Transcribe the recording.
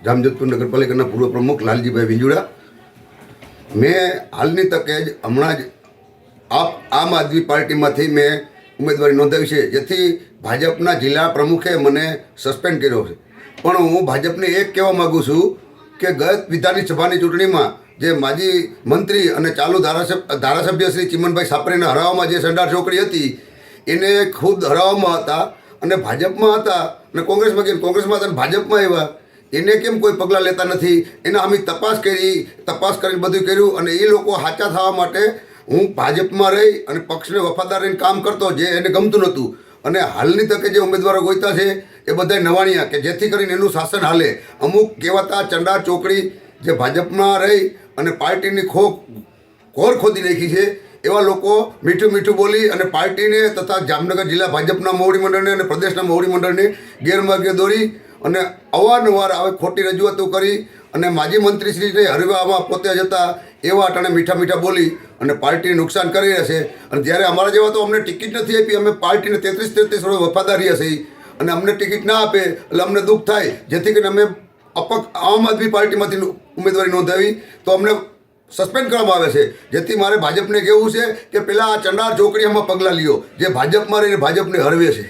જામજોધપુર નગરપાલિકાના પૂર્વ પ્રમુખ લાલજીભાઈ વિંજુડા। મેં હાલની તકે જ હમણાં જ આમ આદમી પાર્ટીમાંથી મેં ઉમેદવારી નોંધાવી છે, જેથી ભાજપના જિલ્લા પ્રમુખે મને સસ્પેન્ડ કર્યો છે। પણ હું ભાજપને એક કહેવા માગું છું કે ગત વિધાનસભાની ચૂંટણીમાં જે માજી મંત્રી અને ચાલુ ધારાસભ્ય શ્રી ચિમનભાઈ સાપરેને હરાવવામાં જે સંડાર ચોકડી હતી એને ખુદ હરાવવામાં હતા અને ભાજપમાં હતા અને કોંગ્રેસમાં હતા અને ભાજપમાં આવ્યા, એને કેમ કોઈ પગલાં લેતા નથી? એના અમે તપાસ કરી બધું કર્યું અને એ લોકો સાચા થવા માટે હું ભાજપમાં રહી અને પક્ષને વફાદાર રહીને કામ કરતો, જે એને ગમતું નહોતું। અને હાલની તકે જે ઉમેદવારો ગોઈતા છે એ બધા નવાણિયા કે જેથી કરીને એનું શાસન હાલે। અમુક કહેવાતા ચંડાર ચોકડી જે ભાજપમાં રહી અને પાર્ટીની કોર ખોદી નાખી છે એવા લોકો મીઠું બોલી અને પાર્ટીને તથા જામનગર જિલ્લા ભાજપના મોવડી મંડળને અને પ્રદેશના મોવડી મંડળને ગેરમાર્ગે દોરી અને અવારનવાર આવે ખોટી રજૂઆતો કરી અને માજી મંત્રીશ્રીને હરવામાં પોતે જતા એવા અટાણે મીઠા બોલી અને પાર્ટીને નુકસાન કરી રહેશે। અને જ્યારે અમારા જેવા તો અમને ટિકિટ નથી આપી, અમે પાર્ટીને 33 વર્ષ વફાદાર રહ્યા છીએ અને અમને ટિકિટ ના આપે એટલે અમને દુઃખ થાય, જેથી કરીને અમે આમ આદમી પાર્ટીમાંથી ઉમેદવારી નોંધાવી તો અમને સસ્પેન્ડ કરવામાં આવે છે। જેથી મારે ભાજપને કહેવું છે કે પેલા આ ચંડાર ચોકડીમાં પગલાં લ્યો જે ભાજપમાં રહીને ભાજપને હરવે છે।